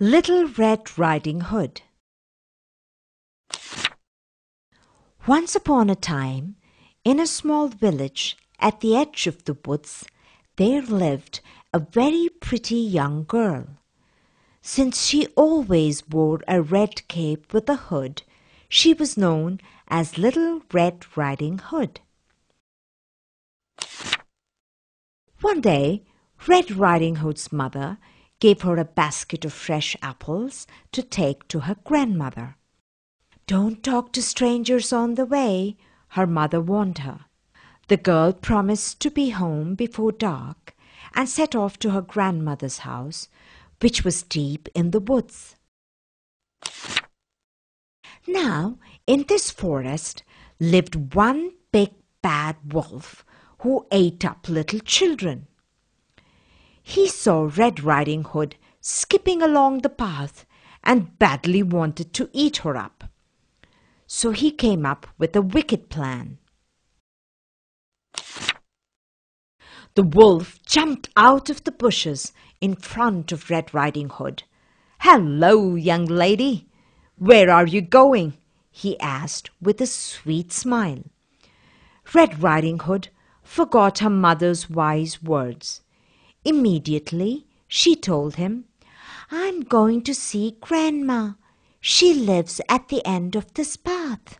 Little Red Riding Hood. Once upon a time, in a small village at the edge of the woods, there lived a very pretty young girl. Since she always wore a red cape with a hood, she was known as Little Red Riding Hood. One day, Red Riding Hood's mother gave her a basket of fresh apples to take to her grandmother. "Don't talk to strangers on the way," her mother warned her. The girl promised to be home before dark and set off to her grandmother's house, which was deep in the woods. Now, in this forest lived one big bad wolf who ate up little children. He saw Red Riding Hood skipping along the path and badly wanted to eat her up. So he came up with a wicked plan. The wolf jumped out of the bushes in front of Red Riding Hood. "Hello, young lady. Where are you going?" he asked with a sweet smile. Red Riding Hood forgot her mother's wise words. Immediately, she told him, "I'm going to see Grandma. She lives at the end of this path."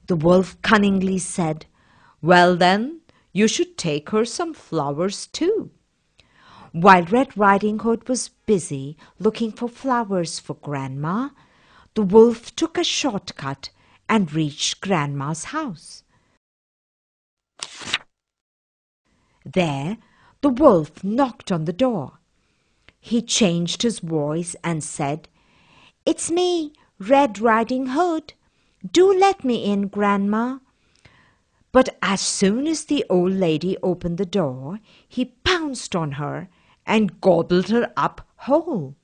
The wolf cunningly said, "Well then, you should take her some flowers too." While Red Riding Hood was busy looking for flowers for Grandma, the wolf took a shortcut and reached Grandma's house. There, the wolf knocked on the door. He changed his voice and said, "It's me, Red Riding Hood. Do let me in, Grandma." But as soon as the old lady opened the door, he pounced on her and gobbled her up whole.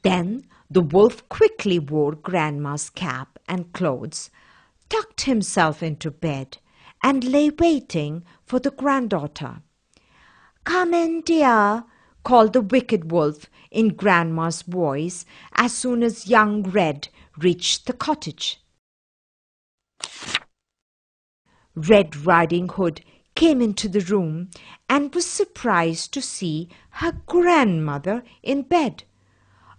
Then the wolf quickly wore Grandma's cap and clothes, tucked himself into bed, and lay waiting for the granddaughter. "Come in, dear," called the wicked wolf in Grandma's voice as soon as young Red reached the cottage. Red Riding Hood came into the room and was surprised to see her grandmother in bed.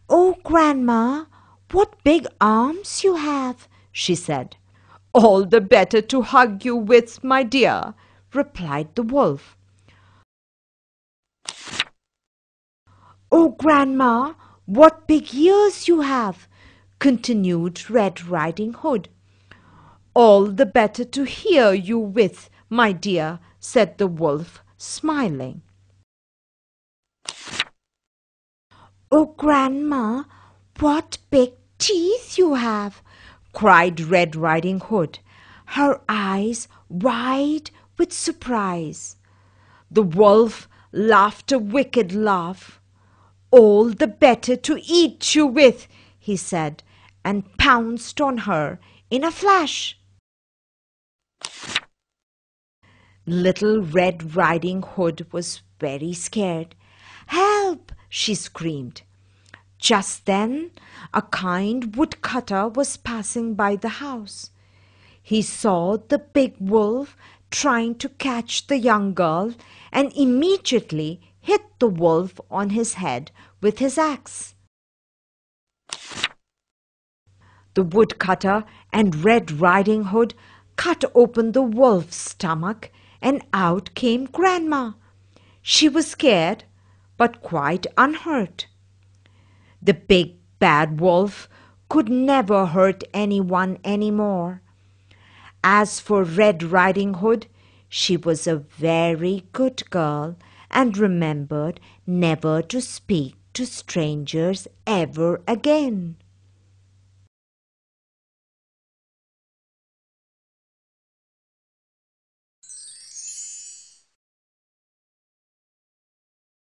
"Oh, Grandma, what big arms you have," she said. "All the better to hug you with, my dear," replied the wolf. "Oh, Grandma, what big ears you have," continued Red Riding Hood. "All the better to hear you with, my dear," said the wolf, smiling. "Oh, Grandma, what big teeth you have," cried Red Riding Hood, her eyes wide with surprise. The wolf laughed a wicked laugh. "All the better to eat you with," he said, and pounced on her in a flash. Little Red Riding Hood was very scared. "Help!" she screamed. Just then, a kind woodcutter was passing by the house. He saw the big wolf trying to catch the young girl and immediately hit the wolf on his head with his axe. The woodcutter and Red Riding Hood cut open the wolf's stomach, and out came Grandma. She was scared, but quite unhurt. The big bad wolf could never hurt anyone anymore. As for Red Riding Hood, she was a very good girl and remembered never to speak to strangers ever again.